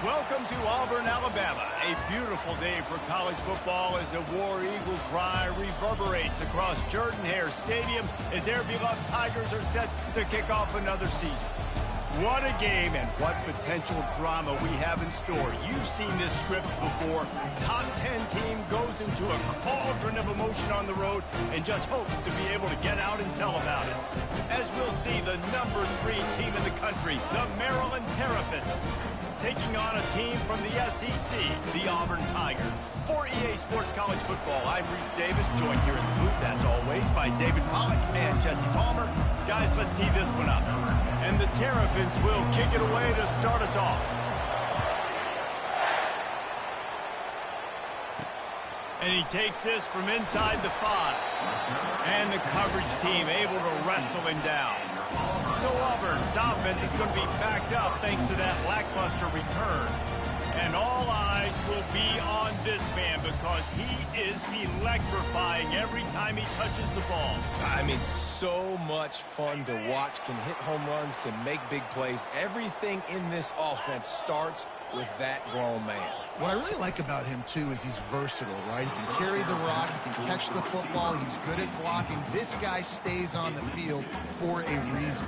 Welcome to Auburn, Alabama. A beautiful day for college football as the War Eagle cry reverberates across Jordan-Hare Stadium as their beloved Tigers are set to kick off another season. What a game and what potential drama we have in store. You've seen this script before. Top 10 team goes into a cauldron of emotion on the road and just hopes to be able to get out and tell about it. As we'll see, the number 3 team in the country, the Maryland Terrapins, taking on a team from the SEC, the Auburn Tigers. For EA Sports College Football, I'm Reese Davis, joined here in the booth, as always, by David Pollack and Jesse Palmer. Guys, let's tee this one up. And the Terrapins will kick it away to start us off. And he takes this from inside the 5. And the coverage team able to wrestle him down. So Auburn's offense is going to be backed up thanks to that lackluster return. And all eyes will be on this man because he is electrifying every time he touches the ball. I mean, so much fun to watch. Can hit home runs, can make big plays. Everything in this offense starts with that grown man. What I really like about him, too, is he's versatile, right? He can carry the rock, he can catch the football, he's good at blocking. This guy stays on the field for a reason.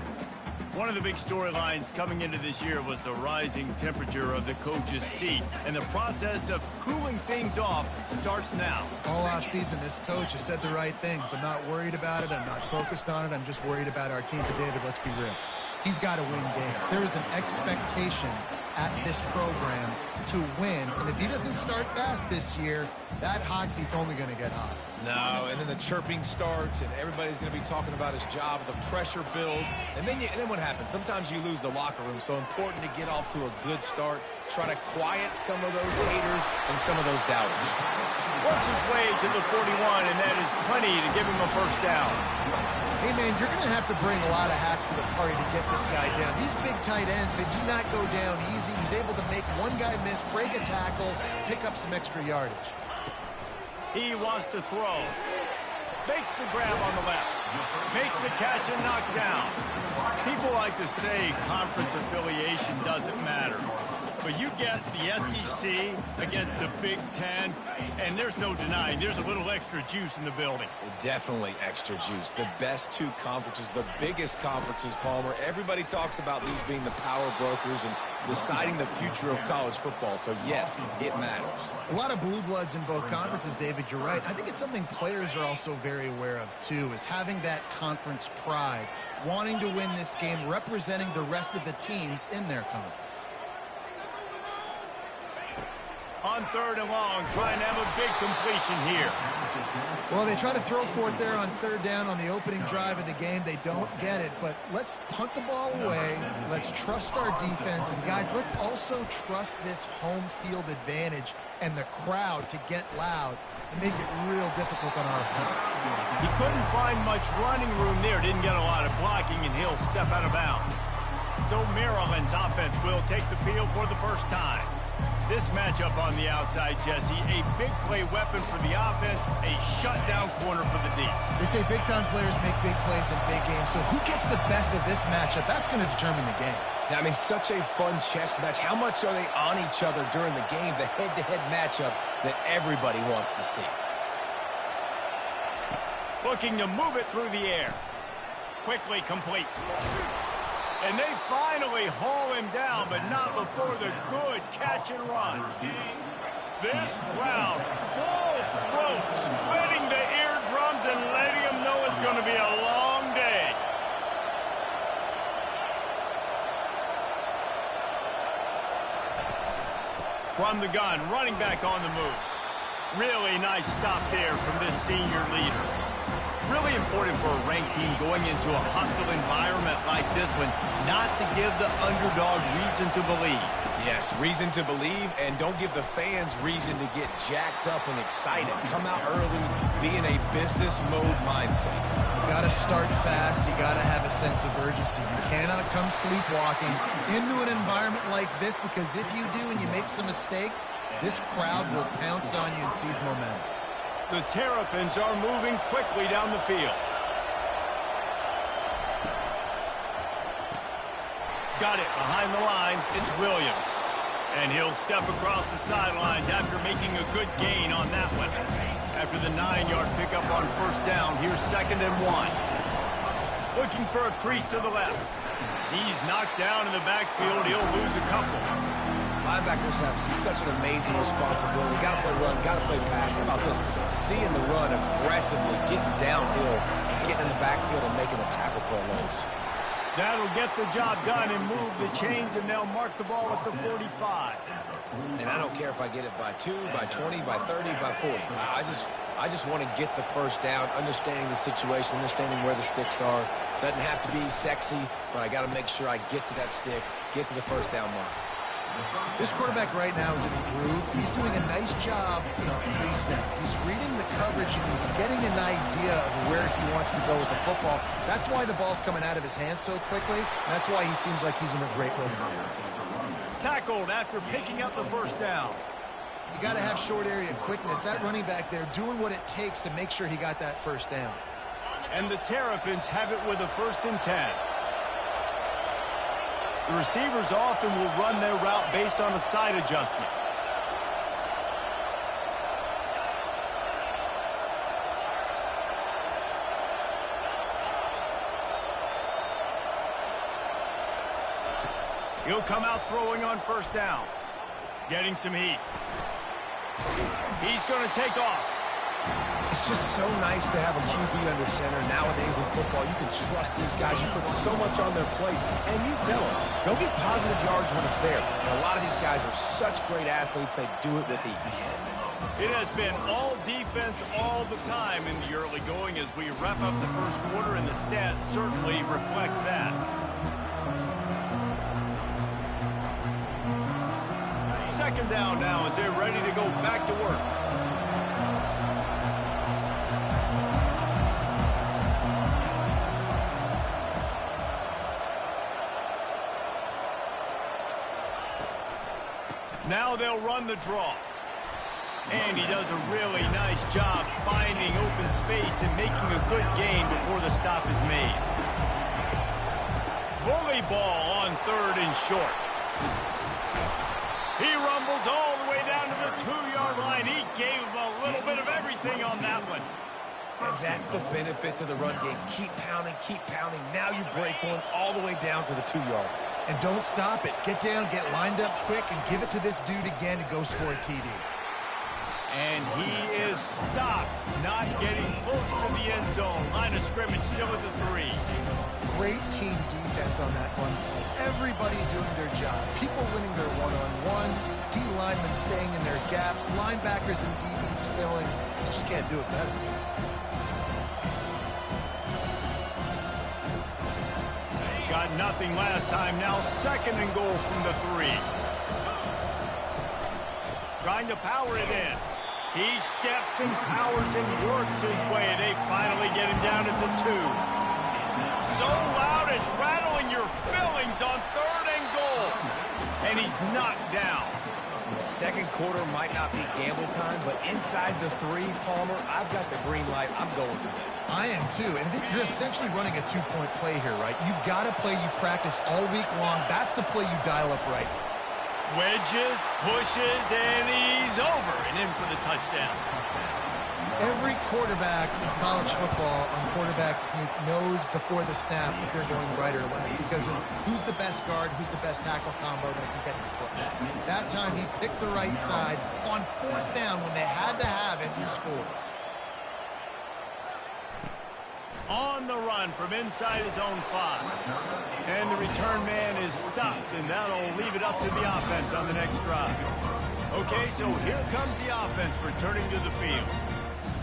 One of the big storylines coming into this year was the rising temperature of the coach's seat. And the process of cooling things off starts now. All offseason, this coach has said the right things. I'm not worried about it. I'm not focused on it. I'm just worried about our team. But, David, let's be real. He's got to win games. There is an expectation at this program to win. And if he doesn't start fast this year, that hot seat's only going to get hot. No, and then the chirping starts, and everybody's going to be talking about his job. The pressure builds, and then what happens? Sometimes you lose the locker room, so important to get off to a good start. Try to quiet some of those haters and some of those doubters. Works his way to the 41, and that is plenty to give him a first down. Hey, man, you're going to have to bring a lot of hats to the party to get this guy down. These big tight ends, they do not go down easy. He's able to make one guy miss, break a tackle, pick up some extra yardage. He wants to throw. Makes the grab on the left. Makes the catch and knock down. People like to say conference affiliation doesn't matter. But you get the SEC against the Big Ten, and there's no denying there's a little extra juice in the building. Definitely extra juice. The best 2 conferences, the biggest conferences, Palmer. Everybody talks about these being the power brokers and deciding the future of college football. So, yes, it matters. A lot of blue bloods in both conferences, David. You're right. I think it's something players are also very aware of, too, is having that conference pride, wanting to win this game, representing the rest of the teams in their conference. On 3rd and long, trying to have a big completion here. Well, they try to throw for it there on 3rd down on the opening drive of the game. They don't get it, but let's punt the ball away. Let's trust our defense. And, guys, let's also trust this home field advantage and the crowd to get loud and make it real difficult on our opponent. He couldn't find much running room there. Didn't get a lot of blocking, and he'll step out of bounds. So Maryland's offense will take the field for the first time. This matchup on the outside, Jesse, a big play weapon for the offense, a shutdown corner for the D. They say big-time players make big plays in big games, so who gets the best of this matchup? That's going to determine the game. I mean, such a fun chess match. How much are they on each other during the game, the head-to-head matchup that everybody wants to see? Looking to move it through the air. Quickly complete. And they finally haul him down, but not before the good catch and run. This crowd, full throat, splitting the eardrums and letting them know it's going to be a long day. From the gun, running back on the move. Really nice stop there from this senior leader. Really important for a ranked team going into a hostile environment like this one, not to give the underdog reason to believe. Yes, reason to believe, and don't give the fans reason to get jacked up and excited. Come out early, be in a business mode mindset. You got to start fast. You got to have a sense of urgency. You cannot come sleepwalking into an environment like this, because if you do and you make some mistakes, this crowd will pounce on you and seize momentum. The Terrapins are moving quickly down the field. Got it behind the line. It's Williams. And he'll step across the sidelines after making a good gain on that one. After the 9-yard pickup on first down, here's 2nd and 1. Looking for a crease to the left. He's knocked down in the backfield. He'll lose a couple. Linebackers have such an amazing responsibility. Got to play run, got to play pass. How about this? Seeing the run aggressively, getting downhill, getting in the backfield and making a tackle for a loss. That'll get the job done and move the chains, and they'll mark the ball at the 45. And I don't care if I get it by 2, by 20, by 30, by 40. I just want to get the first down, understanding the situation, understanding where the sticks are. Doesn't have to be sexy, but I got to make sure I get to that stick, get to the first down mark. This quarterback right now is in a groove, and he's doing a nice job pre-snap. He's reading the coverage, and he's getting an idea of where he wants to go with the football. That's why the ball's coming out of his hands so quickly, and that's why he seems like he's in a great rhythm. Tackled after picking up the first down. You got to have short area quickness. That running back there doing what it takes to make sure he got that first down. And the Terrapins have it with a 1st and 10. The receivers often will run their route based on a side adjustment. He'll come out throwing on first down. Getting some heat. He's going to take off. It's just so nice to have a QB under center. Nowadays in football, you can trust these guys. You put so much on their plate, and you tell them, go get positive yards when it's there. And a lot of these guys are such great athletes, they do it with ease. It has been all defense all the time in the early going as we wrap up the first quarter, and the stats certainly reflect that. Second down now as they're ready to go back to work. Now they'll run the draw. And he does a really nice job finding open space and making a good gain before the stop is made. Bully ball on 3rd and short. He rumbles all the way down to the 2-yard line. He gave him a little bit of everything on that one. And that's the benefit to the run game. Keep pounding, keep pounding. Now you break one all the way down to the 2-yard. And don't stop it. Get down, get lined up quick, and give it to this dude again to go score a TD. And he is stopped, not getting close to the end zone. Line of scrimmage still at the 3. Great team defense on that one. Everybody doing their job. People winning their one-on-ones, D-linemen staying in their gaps, linebackers and DBs filling. You just can't do it better. Got nothing last time. Now 2nd and goal from the 3. Trying to power it in. He steps and powers and works his way. They finally get him down at the 2. So loud it's rattling your fillings on 3rd and goal. And he's knocked down. Second quarter might not be gamble time, but inside the 3, Palmer, I've got the green light. I'm going for this. I am too. And you're essentially running a 2-point play here, right? You've got a play you practice all week long. That's the play you dial up right. Wedges, pushes, and he's over and in for the touchdown. Every quarterback in college football on quarterback sneak knows before the snap if they're going right or left because of who's the best guard, who's the best tackle combo that can get the push. That time he picked the right side on 4th down when they had to have it, he scored. On the run from inside his own 5. And the return man is stopped, and that'll leave it up to the offense on the next drive. Okay, so here comes the offense returning to the field.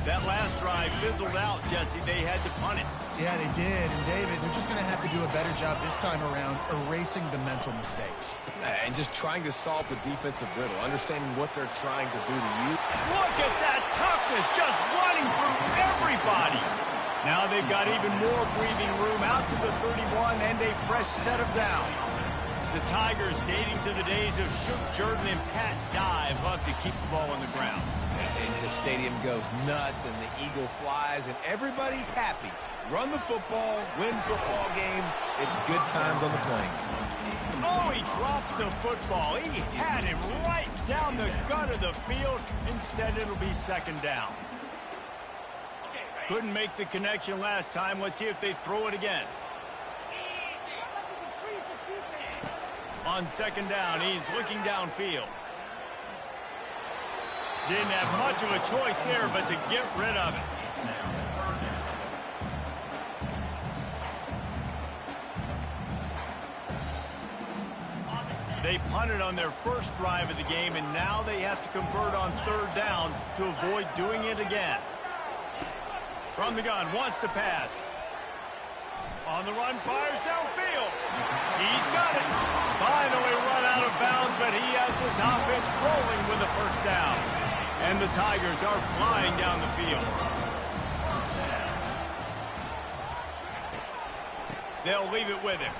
That last drive fizzled out, Jesse. They had to punt it. Yeah, they did. And, David, they're just going to have to do a better job this time around erasing the mental mistakes. And just trying to solve the defensive riddle, understanding what they're trying to do to you. Look at that toughness, just running through everybody. Now they've got even more breathing room out to the 31 and a fresh set of downs. The Tigers, dating to the days of Shook Jordan and Pat Dye, love to keep the ball on the ground. And the stadium goes nuts, and the eagle flies, and everybody's happy. Run the football, win football games. It's good times on the plains. Oh, he drops the football. He had him right down the gut of the field. Instead, it'll be second down. Couldn't make the connection last time. Let's see if they throw it again. On second down, he's looking downfield. Didn't have much of a choice there, but to get rid of it. They punted on their first drive of the game, and now they have to convert on third down to avoid doing it again. From the gun, wants to pass. On the run, fires downfield. He's got it. Finally run out of bounds, but he has this offense rolling with a first down. And the Tigers are flying down the field. They'll leave it with him.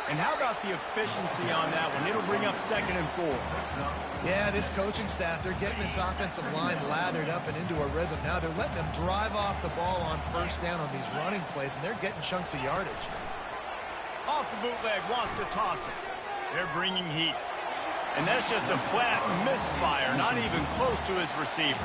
And how about the efficiency on that one? It'll bring up 2nd and 4. Yeah, this coaching staff, they're getting this offensive line lathered up and into a rhythm. Now they're letting them drive off the ball on first down on these running plays, and they're getting chunks of yardage. Off the bootleg, wants to toss it. They're bringing heat. And that's just a flat misfire, not even close to his receiver.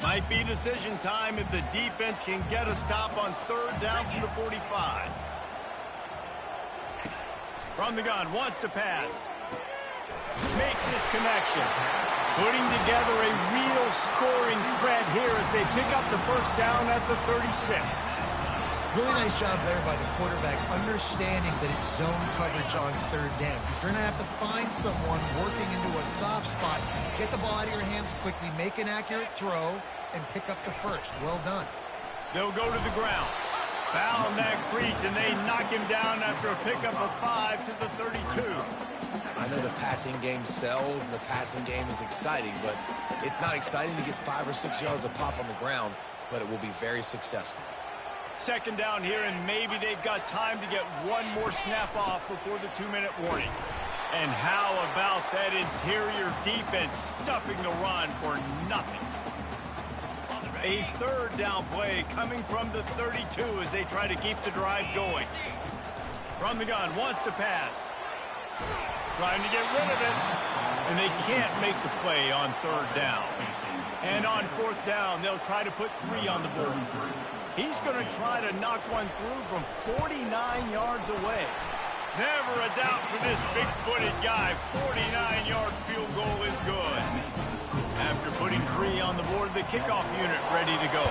Might be decision time if the defense can get a stop on third down from the 45. From the gun, wants to pass. Makes his connection. Putting together a real scoring threat here as they pick up the first down at the 36. Really nice job there by the quarterback, understanding that it's zone coverage on third down. You're going to have to find someone working into a soft spot, get the ball out of your hands quickly, make an accurate throw, and pick up the first. Well done. They'll go to the ground. Found that crease, and they knock him down after a pickup of 5 to the 32. I know the passing game sells, and the passing game is exciting, but it's not exciting to get 5 or 6 yards of pop on the ground, but it will be very successful. Second down here, and maybe they've got time to get one more snap off before the 2-minute warning. And how about that interior defense stuffing the run for nothing? A third down play coming from the 32 as they try to keep the drive going. From the gun, wants to pass. Trying to get rid of it. And they can't make the play on third down. And on fourth down, they'll try to put 3 on the board. He's going to try to knock one through from 49 yards away. Never a doubt for this big-footed guy. 49-yard field goal is good. After putting 3 on the board, the kickoff unit ready to go.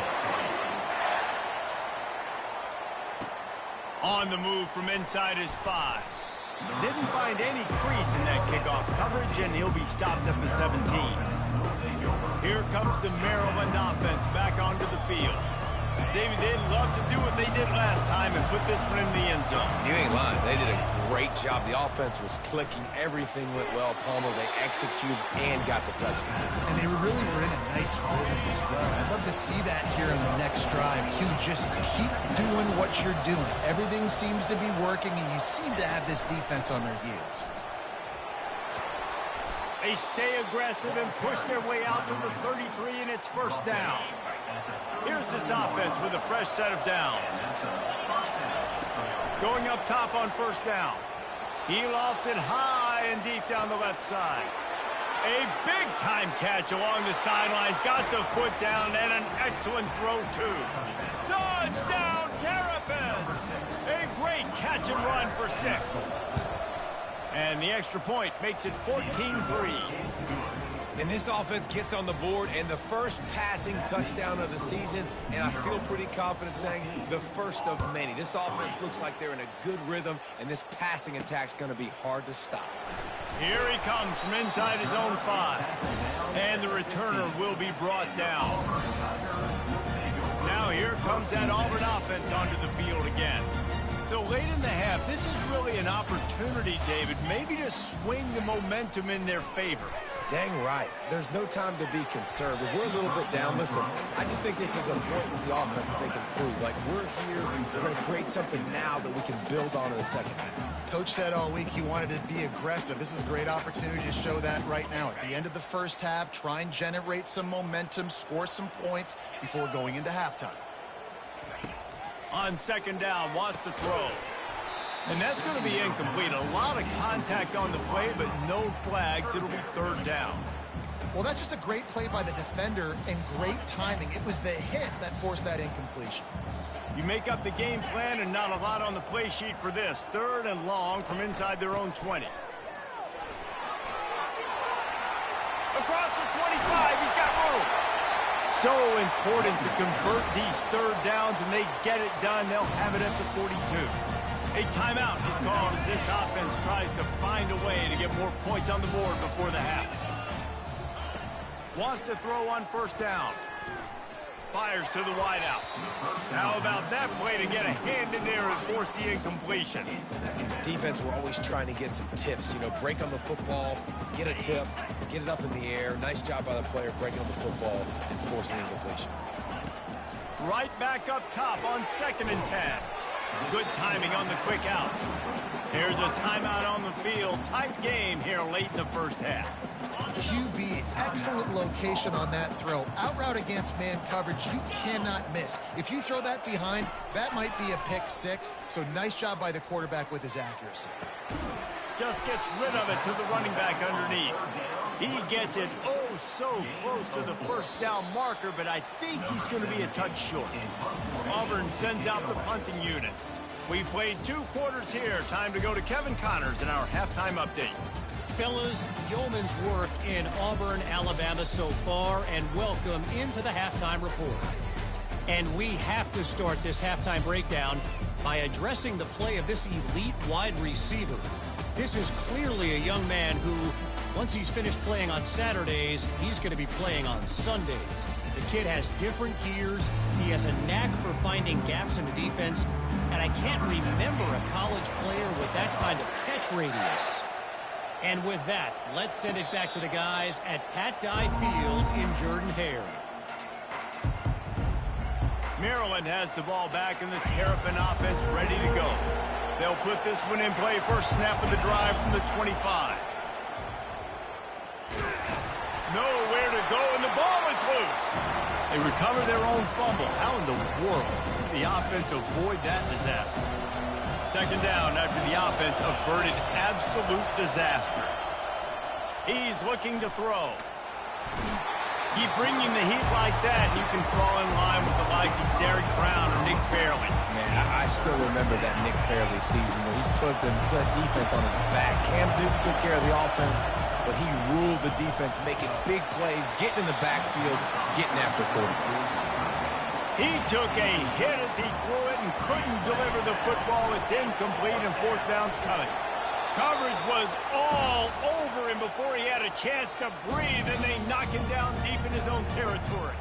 On the move from inside his 5. Didn't find any crease in that kickoff coverage, and he'll be stopped at the 17. Here comes the Maryland offense back onto the field. David, they'd love to do what they did last time and put this one in the end zone. You ain't lying. They did a great job. The offense was clicking. Everything went well. Palmer, they executed and got the touchdown. And they were in a nice rhythm as well. I'd love to see that here in the next drive, too. Just keep doing what you're doing. Everything seems to be working, and you seem to have this defense on their heels. They stay aggressive and push their way out to the 33, and it's first down. Here's this offense with a fresh set of downs. Going up top on first down. He lofts it high and deep down the left side. A big-time catch along the sidelines. Got the foot down and an excellent throw, too. Dodge down, Terrapins. A great catch and run for 6. And the extra point makes it 14-3. And this offense gets on the board, and the first passing touchdown of the season, and I feel pretty confident saying the first of many. This offense looks like they're in a good rhythm, and this passing attack's going to be hard to stop. Here he comes from inside his own 5. And the returner will be brought down. Now here comes that Auburn offense onto the field again. So late in the half, this is really an opportunity, David, maybe to swing the momentum in their favor. Dang right. There's no time to be concerned. If we're a little bit down, listen, I just think this is a point with the offense that they can prove. Like, we're here, we're going to create something now that we can build on in the second half. Coach said all week he wanted to be aggressive. This is a great opportunity to show that right now. At the end of the first half, try and generate some momentum, score some points before going into halftime. On second down, wants to throw. And that's going to be incomplete. A lot of contact on the play, but no flags. It'll be third down. Well, that's just a great play by the defender and great timing. It was the hit that forced that incompletion. You make up the game plan and not a lot on the play sheet for this. Third and long from inside their own 20. Across the 25, he's got room. So important to convert these third downs, and they get it done. They'll have it at the 42. A timeout is called as this offense tries to find a way to get more points on the board before the half. Wants to throw on first down. Fires to the wideout. How about that play to get a hand in there and force the incompletion? Defense, we're always trying to get some tips. You know, break on the football, get a tip, get it up in the air. Nice job by the player breaking on the football and forcing the incompletion. Right back up top on 2nd and 10. Good timing on the quick out. There's a timeout on the field. Tight game here late in the first half. QB, excellent location on that throw. Out route against man coverage, you cannot miss. If you throw that behind, that might be a pick six. So nice job by the quarterback with his accuracy. Just gets rid of it to the running back underneath. He gets it oh so close to the first down marker, but I think he's going to be a touch short. Auburn sends out the punting unit. We played 2 quarters here. Time to go to Kevin Connors in our halftime update. Fellas, yeoman's work in Auburn, Alabama so far, and welcome into the halftime report. And we have to start this halftime breakdown by addressing the play of this elite wide receiver. This is clearly a young man who, once he's finished playing on Saturdays, he's going to be playing on Sundays. The kid has different gears. He has a knack for finding gaps in the defense. And I can't remember a college player with that kind of catch radius. And with that, let's send it back to the guys at Pat Dye Field in Jordan-Hare. Maryland has the ball back in the Terrapin offense ready to go. They'll put this one in play first snap of the drive from the 25. Nowhere to go, and the ball is loose. They recover their own fumble. How in the world did the offense avoid that disaster? Second down after the offense averted absolute disaster. He's looking to throw. Keep bringing the heat like that, and you can fall in line with the likes of Derek Brown or Nick Fairley. Man, I still remember that Nick Fairley season where he put the defense on his back. Cam Newton took care of the offense, but he ruled the defense, making big plays, getting in the backfield, getting after quarterbacks. He took a hit as he threw it and couldn't deliver the football. It's incomplete and fourth down's coming. Coverage was all over him before he had a chance to breathe, and they knock him down deep in his own territory.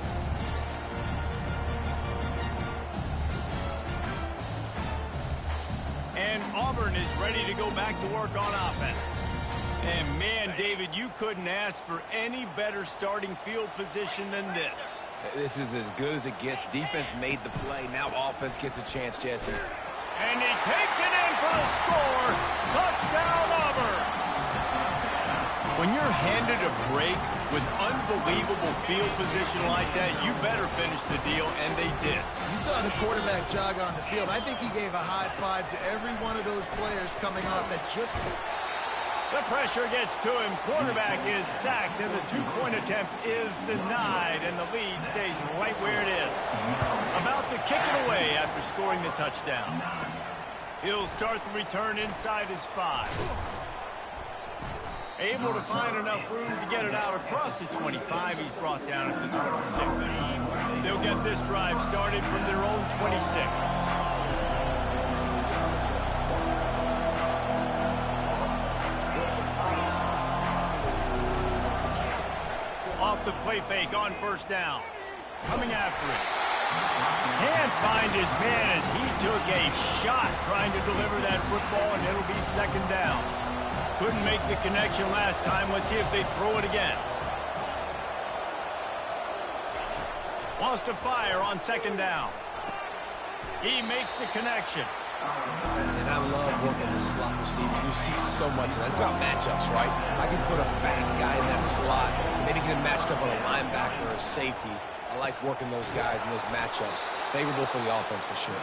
And Auburn is ready to go back to work on offense. And man, David, you couldn't ask for any better starting field position than this. This is as good as it gets. Defense made the play. Now offense gets a chance, Jesse. And he takes it in for the score. Touchdown, Auburn. When you're handed a break with unbelievable field position like that, you better finish the deal, and they did. You saw the quarterback jog on the field. I think he gave a high five to every one of those players coming off that just... The pressure gets to him. Quarterback is sacked, and the two-point attempt is denied, and the lead stays right where it is. About to kick it away after scoring the touchdown. He'll start the return inside his 5. Able to find enough room to get it out across the 25. He's brought down at the 26. They'll get this drive started from their own 26. Off the play fake on first down. Coming after it. Can't find his man as he took a shot trying to deliver that football, and it'll be second down. Couldn't make the connection last time. Let's see if they throw it again. Wants to fire on second down. He makes the connection. And I love working the slot receiver. You see so much of that. It's about matchups, right? I can put a fast guy in that slot, and then he can get matched up on a linebacker or a safety. I like working those guys in those matchups. Favorable for the offense for sure.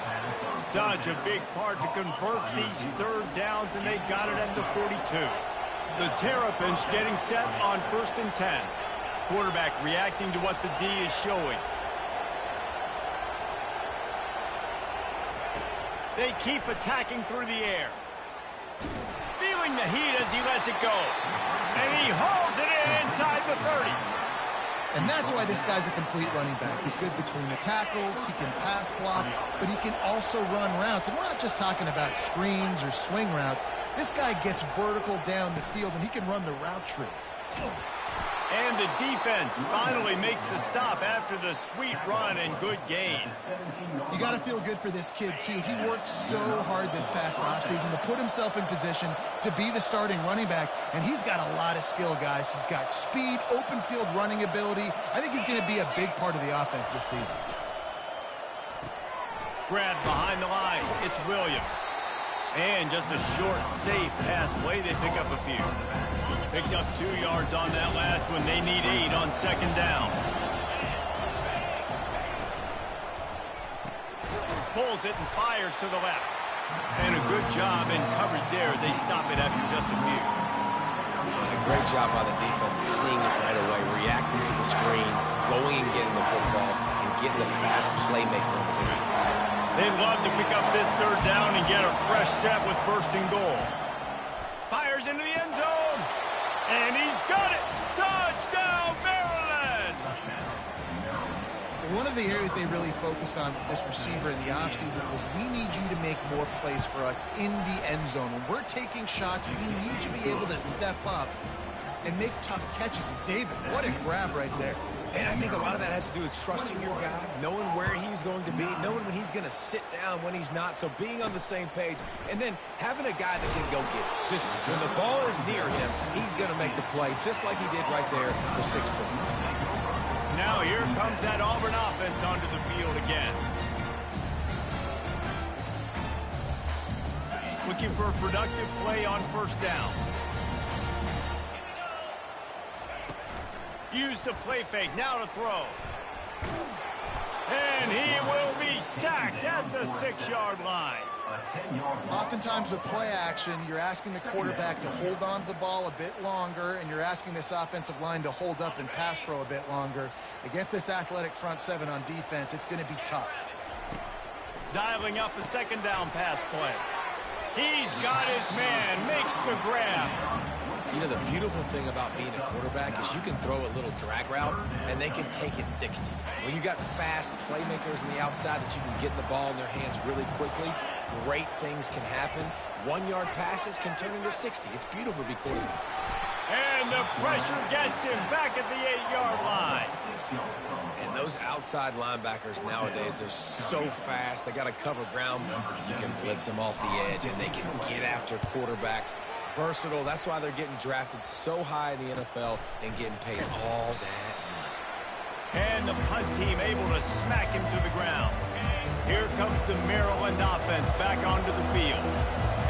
Such a big part to convert these third downs, and they got it at the 42. The Terrapins getting set on 1st and 10. Quarterback reacting to what the D is showing. They keep attacking through the air. Feeling the heat as he lets it go. And he hauls it in inside the 30. And that's why this guy's a complete running back. He's good between the tackles, he can pass block, but he can also run routes. And we're not just talking about screens or swing routes. This guy gets vertical down the field, and he can run the route tree. And the defense finally makes the stop after the sweet run and good gain. You got to feel good for this kid, too. He worked so hard this past offseason to put himself in position to be the starting running back, and he's got a lot of skill, guys. He's got speed, open field running ability. I think he's going to be a big part of the offense this season. Grab behind the line. It's Williams. And just a short, safe pass play. They pick up a few. Picked up 2 yards on that last one. They need 8 on second down. Pulls it and fires to the left. And a good job in coverage there as they stop it after just a few. And a great job by the defense, seeing it right away, reacting to the screen, going and getting the football, and getting the fast playmaker on the ground. They'd love to pick up this third down and get a fresh set with 1st and goal. Fires into the end zone. And he's got it! Touchdown, Maryland! One of the areas they really focused on with this receiver in the offseason was we need you to make more plays for us in the end zone. When we're taking shots, we need you to be able to step up and make tough catches. And David, what a grab right there. And I think a lot of that has to do with trusting your guy, knowing where he's going to be, knowing when he's going to sit down, when he's not, so being on the same page, and then having a guy that can go get it. Just when the ball is near him, he's going to make the play, just like he did right there for 6 points. Now here comes that Auburn offense onto the field again. Looking for a productive play on 1st down. Use the play fake, now to throw. And he will be sacked at the 6-yard line. Oftentimes with play action, you're asking the quarterback to hold on to the ball a bit longer, and you're asking this offensive line to hold up and pass pro a bit longer. Against this athletic front 7 on defense, it's going to be tough. Dialing up a 2nd down pass play. He's got his man, makes the grab. You know, the beautiful thing about being a quarterback is you can throw a little drag route, and they can take it 60. When you got fast playmakers on the outside that you can get the ball in their hands really quickly, great things can happen. 1-yard passes can turn into 60. It's beautiful to be quarterback. And the pressure gets him back at the 8-yard line. And those outside linebackers nowadays, they're so fast. They got to cover ground. You can blitz them off the edge, and they can get after quarterbacks. Versatile. That's why they're getting drafted so high in the NFL and getting paid all that money. And the punt team able to smack him to the ground. Here comes the Maryland offense back onto the field.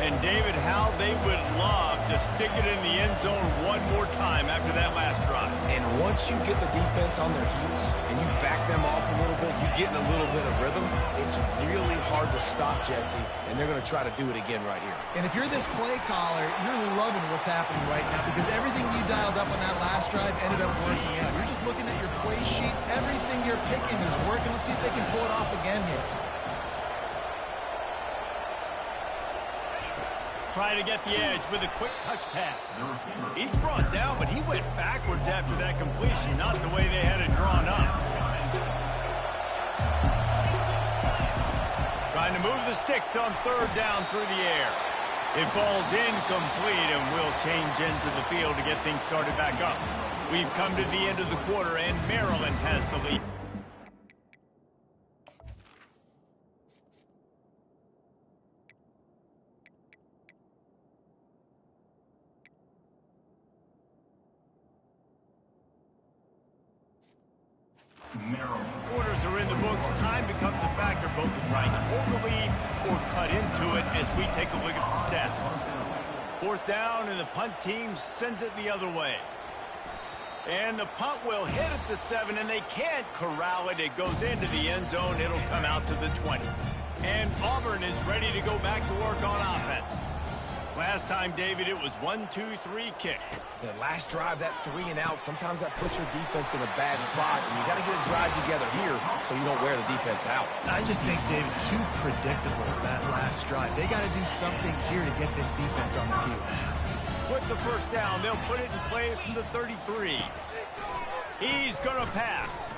And David, how they would love to stick it in the end zone one more time after that last drive. And once you get the defense on their heels and you back them off a little bit, you get in a little bit of rhythm, it's really hard to stop Jesse, and they're going to try to do it again right here. And if you're this play caller, you're loving what's happening right now because everything you dialed up on that last drive ended up working out. You're just looking at your play sheet. Everything you're picking is working. Let's see if they can pull it off again here. Trying to get the edge with a quick touch pass. He's brought down, but he went backwards after that completion, not the way they had it drawn up. Trying to move the sticks on 3rd down through the air. It falls incomplete and will change into the field to get things started back up. We've come to the end of the quarter, and Maryland has the lead. plays are in the books, time becomes a factor both in trying to hold the lead or cut into it as we take a look at the stats. 4th down, and the punt team sends it the other way. And the punt will hit at the 7, and they can't corral it. It goes into the end zone. It'll come out to the 20. And Auburn is ready to go back to work on offense. Last time, David, it was 1-2-3 kick. The last drive, that 3 and out, sometimes that puts your defense in a bad spot, and you got to get a drive together here so you don't wear the defense out. I just think, David, too predictable, that last drive. They got to do something here to get this defense on their heels. With the first down, they'll put it in play from the 33. He's going to pass.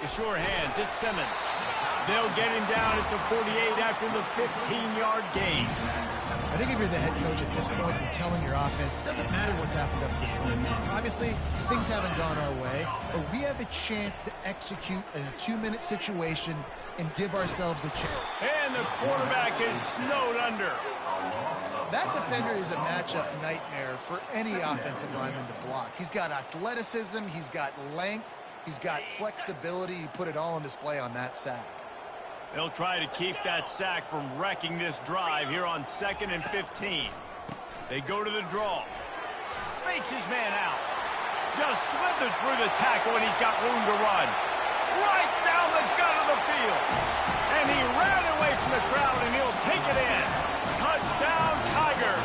The sure hands, it's Simmons. They'll get him down at the 48 after the 15-yard gain. I think if you're the head coach at this point, you're telling your offense, it doesn't matter what's happened up to this point. Obviously, things haven't gone our way, but we have a chance to execute in a 2-minute situation and give ourselves a chance. And the quarterback is snowed under. That defender is a matchup nightmare for any offensive lineman to block. He's got athleticism, he's got length, he's got flexibility. You put it all on display on that sack. They'll try to keep that sack from wrecking this drive here on 2nd and 15. They go to the draw. Fakes his man out. Just slithered through the tackle, and he's got room to run. Right down the gut of the field. And he ran away from the crowd, and he'll take it in. Touchdown, Tiger.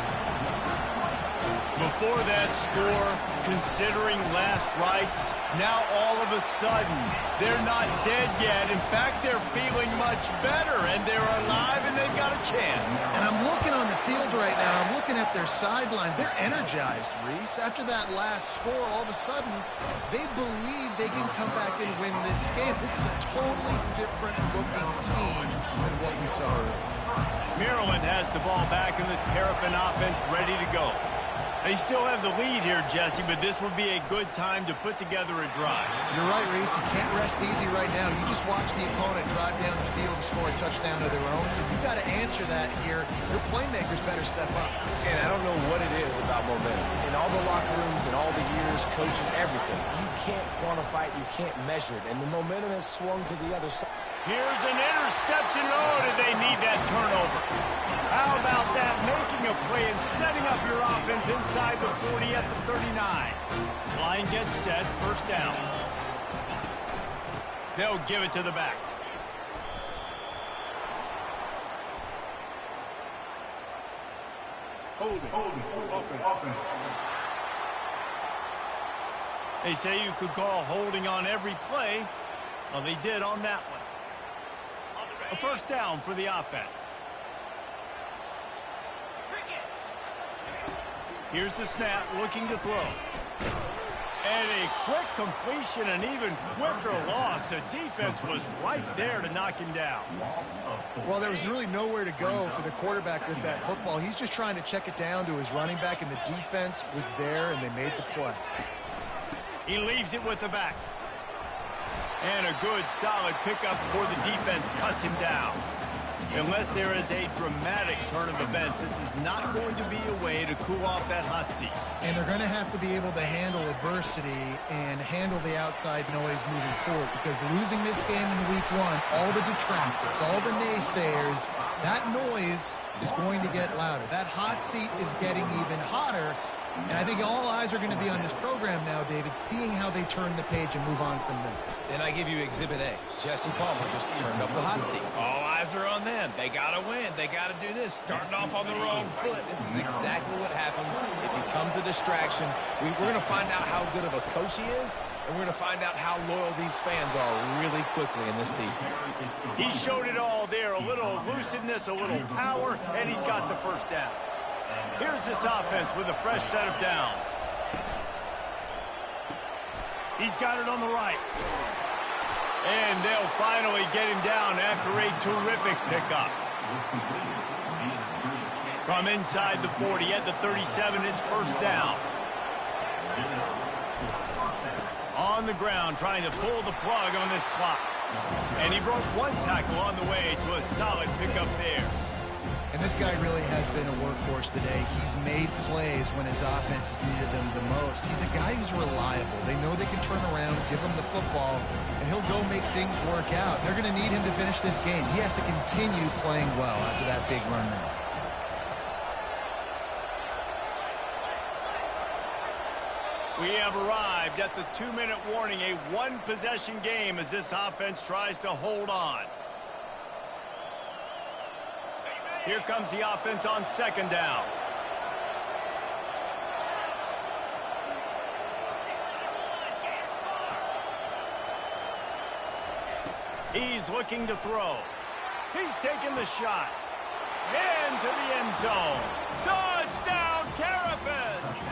Before that score, considering last rites, now all of a sudden, they're not dead yet. In fact, they're feeling much better, and they're alive, and they've got a chance. And I'm looking on the field right now. I'm looking at their sideline. They're energized, Reese. After that last score, all of a sudden, they believe they can come back and win this game. This is a totally different-looking team than what we saw earlier. Maryland has the ball back, and the Terrapin offense ready to go. They still have the lead here, Jesse, but this would be a good time to put together a drive. You're right, Reese. You can't rest easy right now. You just watch the opponent drive down the field and score a touchdown of their own, so you've got to answer that here. Your playmakers better step up. And I don't know what it is about momentum. In all the locker rooms, in all the years, coaching, everything, you can't quantify it, you can't measure it, and the momentum has swung to the other side. Here's an interception. Oh, did they need that turnover? How about that? Making a play and setting up your offense inside the 40 at the 39. Line gets set. First down. They'll give it to the back. Hold it. They say you could call holding on every play. Well, they did on that one. A first down for the offense. Here's the snap, looking to throw. And a quick completion, an even quicker loss. The defense was right there to knock him down. Well, there was really nowhere to go for the quarterback with that football. He's just trying to check it down to his running back, and the defense was there, and they made the play. He leaves it with the back. And a good, solid pickup before the defense cuts him down. Unless there is a dramatic turn of events, this is not going to be a way to cool off that hot seat. And they're going to have to be able to handle adversity and handle the outside noise moving forward, because losing this game in week 1, all the detractors, all the naysayers, that noise is going to get louder. That hot seat is getting even hotter. And I think all eyes are going to be on this program now, David, seeing how they turn the page and move on from this. And I give you Exhibit A. Jesse Palmer just turned up the hot seat. All eyes are on them. They got to win. They got to do this. Starting off on the wrong foot. This is exactly what happens. It becomes a distraction. We're going to find out how good of a coach he is, and we're going to find out how loyal these fans are really quickly in this season. He showed it all there. A little lucidness, a little power, and he's got the first down. Here's this offense with a fresh set of downs. He's got it on the right. And they'll finally get him down after a terrific pickup. From inside the 40 at the 37, it's first down. On the ground, trying to pull the plug on this clock. And he broke one tackle on the way to a solid pickup there. And this guy really has been a workhorse today. He's made plays when his offense has needed them the most. He's a guy who's reliable. They know they can turn around, give him the football, and he'll go make things work out. They're going to need him to finish this game. He has to continue playing well after that big run there. We have arrived at the 2-minute warning, a one-possession game as this offense tries to hold on. Here comes the offense on second down. He's looking to throw. He's taking the shot. Into the end zone. Touchdown, Terrapins!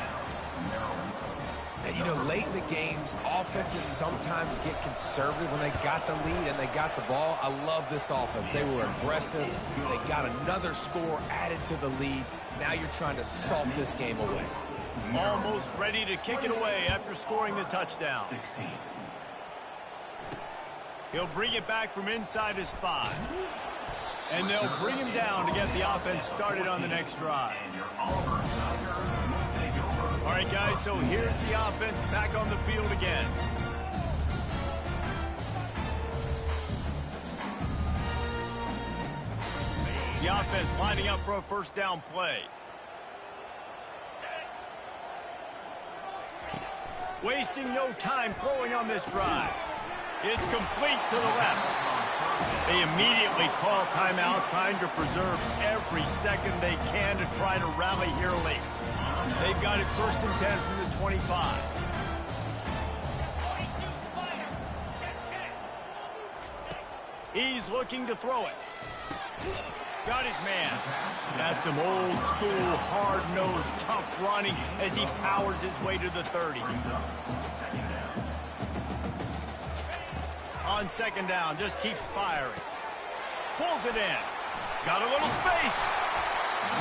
And, you know, late in the games, offenses sometimes get conservative when they got the lead and they got the ball. I love this offense. They were aggressive. They got another score added to the lead. Now you're trying to salt this game away. Almost ready to kick it away after scoring the touchdown. He'll bring it back from inside his 5. And they'll bring him down to get the offense started on the next drive. All right, guys, so here's the offense back on the field again. The offense lining up for a first down play. Wasting no time throwing on this drive. It's complete to the left. They immediately call timeout, trying to preserve every second they can to try to rally here late. They've got it 1st and 10 from the 25. He's looking to throw it. Got his man. That's some old school, hard-nosed, tough running as he powers his way to the 30. On second down, just keeps firing. Pulls it in. Got a little space.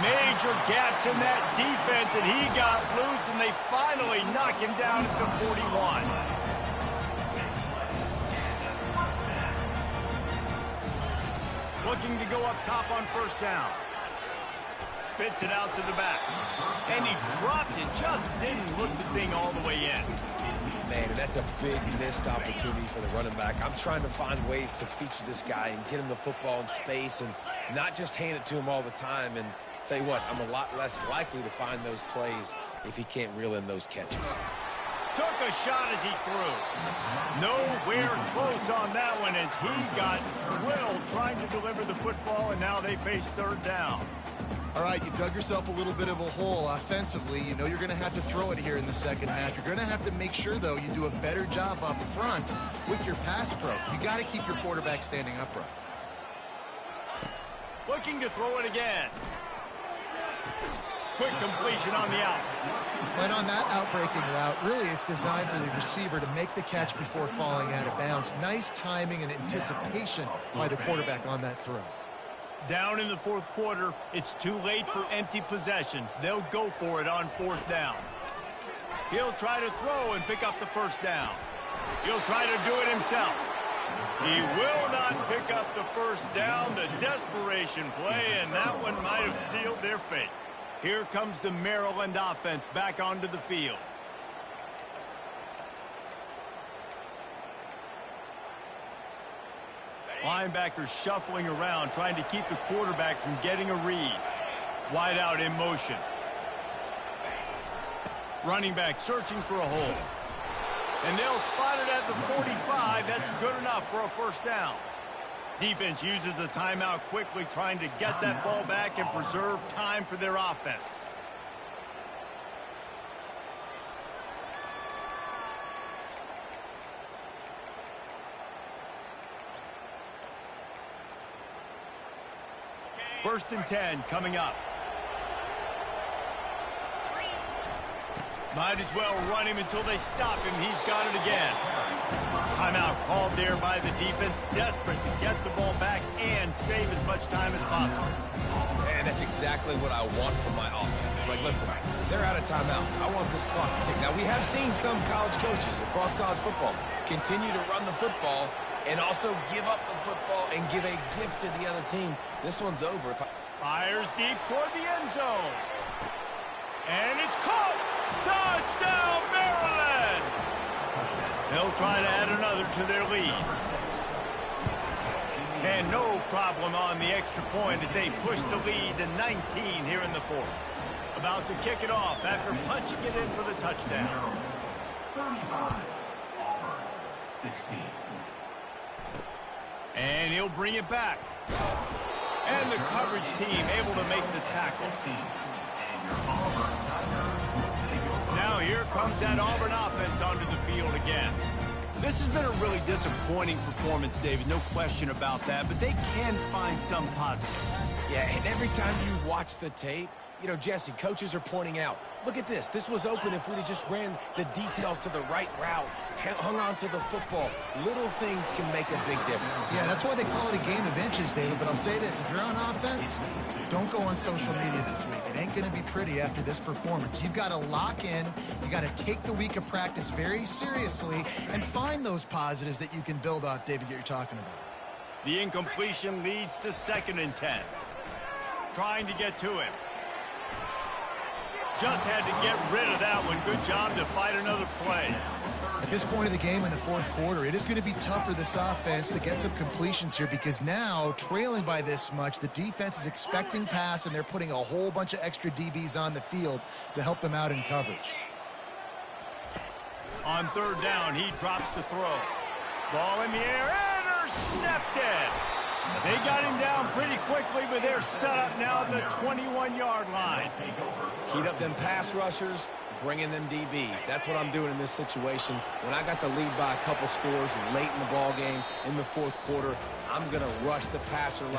Major gaps in that defense, and he got loose, and they finally knock him down at the 41. Looking to go up top on first down. Spits it out to the back. And he dropped it, just didn't look the thing all the way in. Man, and that's a big missed opportunity for the running back. I'm trying to find ways to feature this guy and get him the football in space and not just hand it to him all the time. And tell you what, I'm a lot less likely to find those plays if he can't reel in those catches. Took a shot as he threw. Nowhere close on that one as he got drilled trying to deliver the football, and now they face third down. All right, you've dug yourself a little bit of a hole offensively. You know you're going to have to throw it here in the second half. You're going to have to make sure, though, you do a better job up front with your pass pro. You got to keep your quarterback standing upright. Looking to throw it again. Quick completion on the out. And on that outbreaking route, really it's designed for the receiver to make the catch before falling out of bounds. Nice timing and anticipation by the quarterback on that throw. Down in the fourth quarter, it's too late for empty possessions. They'll go for it on fourth down. He'll try to throw and pick up the first down. He'll try to do it himself. He will not pick up the first down. The desperation play, and that one might have sealed their fate. Here comes the Maryland offense back onto the field. Linebackers shuffling around, trying to keep the quarterback from getting a read. Wide out in motion. Running back searching for a hole. And they'll spot it at the 45. That's good enough for a first down. Defense uses a timeout quickly, trying to get that ball back and preserve time for their offense. First and 10 coming up. Might as well run him until they stop him. He's got it again. Timeout called there by the defense, desperate to get the ball back and save as much time as possible. And that's exactly what I want from my offense. Like, listen, they're out of timeouts. I want this clock to tick. Now, we have seen some college coaches across college football continue to run the football and also give up the football and give a gift to the other team. This one's over. Fires deep toward the end zone. And it's caught. Touchdown, Maryland! They'll try to add another to their lead. And no problem on the extra point as they push the lead to 19 here in the fourth. About to kick it off after punching it in for the touchdown. 35, Auburn, 16. And he'll bring it back. And the coverage team able to make the tackle. Now here comes that Auburn offense onto the field again. This has been a really disappointing performance, David. No question about that. But they can find some positive. Yeah, and every time you watch the tape, you know, Jesse, coaches are pointing out, look at this. This was open if we'd have just ran the details to the right route, hung on to the football. Little things can make a big difference. Yeah, that's why they call it a game of inches, David. But I'll say this, if you're on offense, don't go on social media this week. It ain't going to be pretty after this performance. You've got to lock in. You got to take the week of practice very seriously and find those positives that you can build off, David, that you're talking about. The incompletion leads to 2nd and 10. Trying to get to him. Just had to get rid of that one. Good job to fight another play. At this point of the game in the fourth quarter, it is going to be tough for this offense to get some completions here because now, trailing by this much, the defense is expecting pass, and they're putting a whole bunch of extra DBs on the field to help them out in coverage. On 3rd down, he drops to throw. Ball in the air, intercepted. They got him down pretty quickly, but they're set up now at the 21-yard line. Heat up them pass rushers, bring in them DBs. That's what I'm doing in this situation. When I got the lead by a couple scores late in the ball game in the fourth quarter, I'm going to rush the passer like